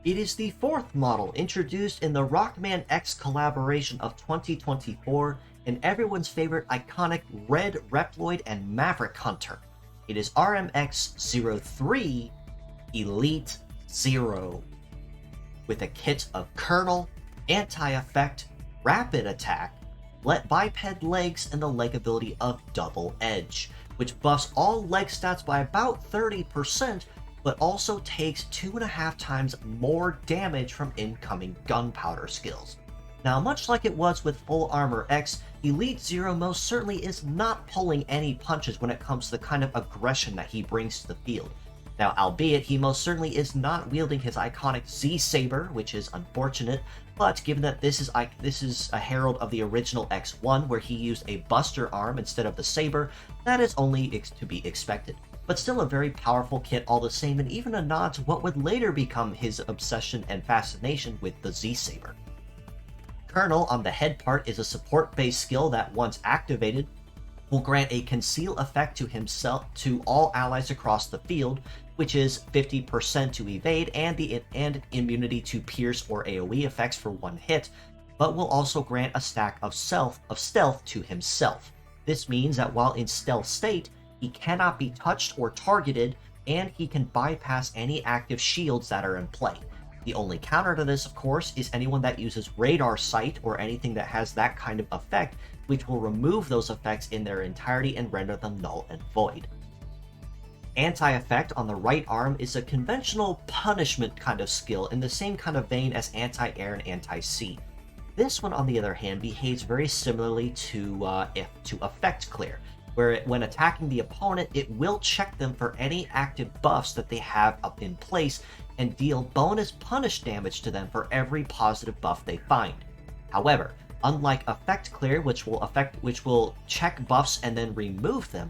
It is the fourth model introduced in the Rockman X collaboration of 2024 and everyone's favorite iconic red Reploid and Maverick Hunter. It is RMX03 Elite Zero, with a kit of Kernel, Anti-Effect, Rapid Attack, biped legs, and the leg ability of Double Edge, which buffs all leg stats by about 30%, but also takes 2.5 times more damage from incoming gunpowder skills. Now, much like it was with Full Armor X, Elite Zero most certainly is not pulling any punches when it comes to the kind of aggression that he brings to the field. Now, albeit he most certainly is not wielding his iconic Z-Saber, which is unfortunate, but given that this is a herald of the original X1 where he used a Buster Arm instead of the Saber, that is only to be expected. But still a very powerful kit all the same, and even a nod to what would later become his obsession and fascination with the Z-Saber. Kernel on the head part is a support-based skill that, once activated, will grant a conceal effect to himself to all allies across the field, which is 50% to evade and immunity to pierce or AoE effects for one hit, but will also grant a stack of stealth to himself. This means that while in stealth state, he cannot be touched or targeted, and he can bypass any active shields that are in play. The only counter to this, of course, is anyone that uses radar sight or anything that has that kind of effect, which will remove those effects in their entirety and render them null and void. Anti-effect on the right arm is a conventional punishment kind of skill in the same kind of vein as anti-air and anti-sea. This one, on the other hand, behaves very similarly to effect clear, where when attacking the opponent, it will check them for any active buffs that they have up in place and deal bonus punish damage to them for every positive buff they find. However, unlike effect clear, which will check buffs and then remove them,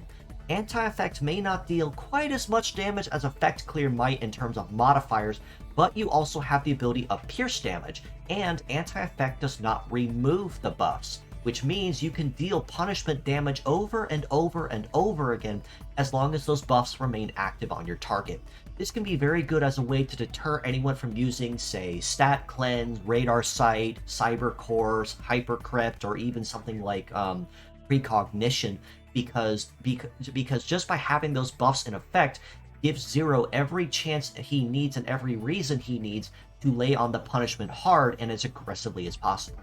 anti-effect may not deal quite as much damage as effect clear might in terms of modifiers, but you also have the ability of pierce damage, and anti-effect does not remove the buffs, which means you can deal punishment damage over and over and over again as long as those buffs remain active on your target. This can be very good as a way to deter anyone from using, say, Stat Cleanse, Radar Sight, Cyber Cores, Hypercrypt, or even something like Precognition, because just by having those buffs in effect gives Zero every chance he needs and every reason he needs to lay on the punishment hard and as aggressively as possible.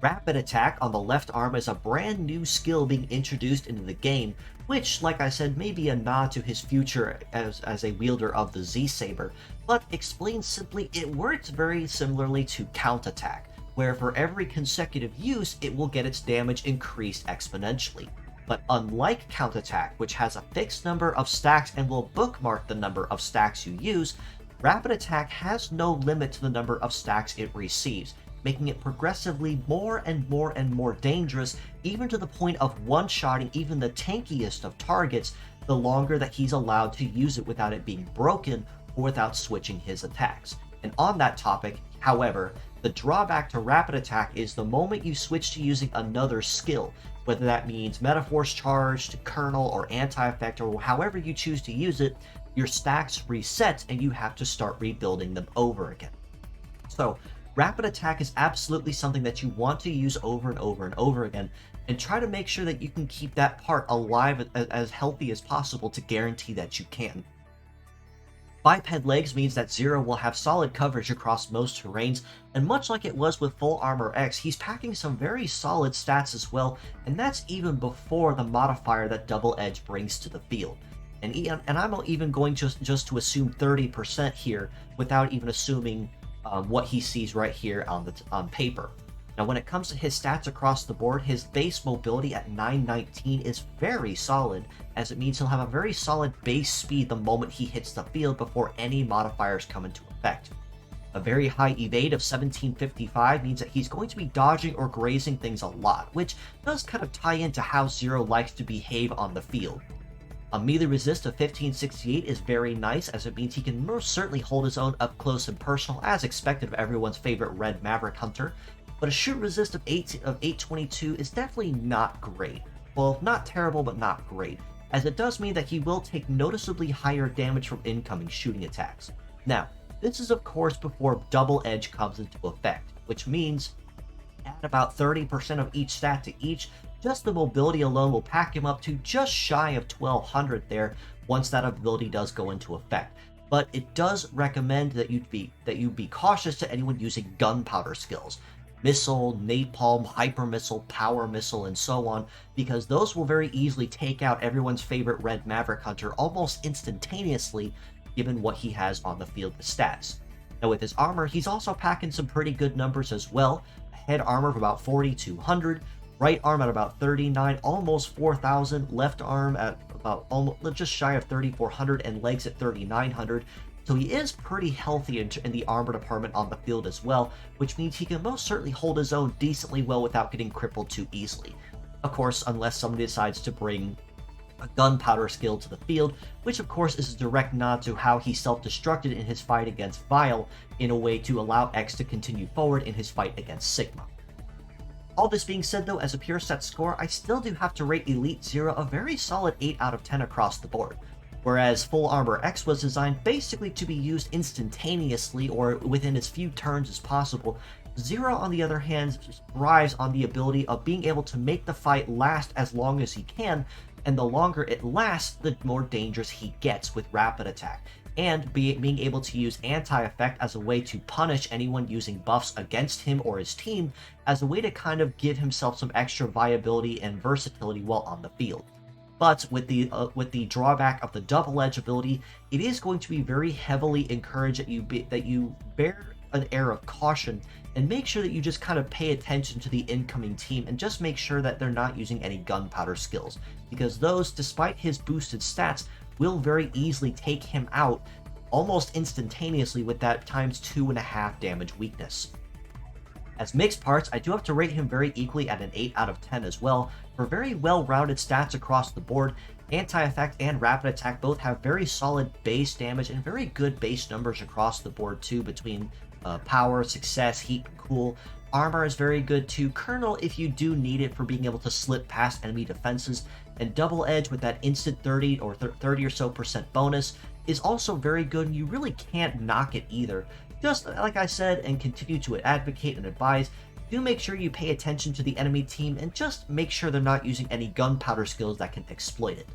Rapid Attack on the left arm is a brand new skill being introduced into the game, which, like I said, may be a nod to his future as a wielder of the Z-Saber, but explained simply, it works very similarly to Count Attack, where for every consecutive use, it will get its damage increased exponentially. But unlike Count Attack, which has a fixed number of stacks and will bookmark the number of stacks you use, Rapid Attack has no limit to the number of stacks it receives, making it progressively more and more and more dangerous, even to the point of one-shotting even the tankiest of targets the longer that he's allowed to use it without it being broken or without switching his attacks. And on that topic, however, the drawback to Rapid Attack is the moment you switch to using another skill, whether that means Metaforce Charge, Kernel, or Anti-Effect, or however you choose to use it, your stacks reset and you have to start rebuilding them over again. So, Rapid Attack is absolutely something that you want to use over and over and over again, and try to make sure that you can keep that part alive as healthy as possible to guarantee that you can. Biped legs means that Zero will have solid coverage across most terrains, and much like it was with Full Armor X, he's packing some very solid stats as well, and that's even before the modifier that Double Edge brings to the field. And I'm even going just to assume 30% here, without even assuming what he sees right here on paper. Now, when it comes to his stats across the board, his base mobility at 919 is very solid, as it means he'll have a very solid base speed the moment he hits the field before any modifiers come into effect. A very high evade of 1755 means that he's going to be dodging or grazing things a lot, which does kind of tie into how Zero likes to behave on the field. A melee resist of 1568 is very nice, as it means he can most certainly hold his own up close and personal, as expected of everyone's favorite red Maverick Hunter, but a shoot resist of 822 is definitely not great. Well, not terrible, but not great, as it does mean that he will take noticeably higher damage from incoming shooting attacks. Now, This is of course before Double Edge comes into effect, which means add about 30% of each stat to each. Just the mobility alone will pack him up to just shy of 1200 there once that ability does go into effect. But it does recommend that you be cautious to anyone using gunpowder skills. Missile, napalm, hyper missile, power missile, and so on, because those will very easily take out everyone's favorite red Maverick Hunter almost instantaneously given what he has on the field with stats. Now with his armor, he's also packing some pretty good numbers as well. A head armor of about 4200, right arm at about 39, almost 4000, left arm at about just shy of 3400, and legs at 3900. So he is pretty healthy in the armor department on the field as well, which means he can most certainly hold his own decently well without getting crippled too easily. Of course, unless somebody decides to bring a gunpowder skill to the field, which of course is a direct nod to how he self-destructed in his fight against Vile in a way to allow X to continue forward in his fight against Sigma. All this being said though, as a pure set score, I still do have to rate Elite Zero a very solid 8 out of 10 across the board. Whereas Full Armor X was designed basically to be used instantaneously or within as few turns as possible, Zero on the other hand thrives on the ability of being able to make the fight last as long as he can, and the longer it lasts, the more dangerous he gets with rapid attack, and being able to use anti-effect as a way to punish anyone using buffs against him or his team, as a way to kind of give himself some extra viability and versatility while on the field. But with the drawback of the Double Edge ability, it is going to be very heavily encouraged that you bear an air of caution and make sure that you just kind of pay attention to the incoming team and just make sure that they're not using any gunpowder skills, because those, despite his boosted stats, will very easily take him out almost instantaneously with that times 2.5 damage weakness. As mixed parts, I do have to rate him very equally at an 8 out of 10 as well, for very well-rounded stats across the board. Anti-effect and rapid attack both have very solid base damage and very good base numbers across the board too, between power, success, heat, and cool. Armor is very good too. Kernel, if you do need it for being able to slip past enemy defenses, and Double Edge with that instant 30 or 30 or so % bonus is also very good, and you really can't knock it either. Just like I said, and continue to advocate and advise, do make sure you pay attention to the enemy team and just make sure they're not using any gunpowder skills that can exploit it.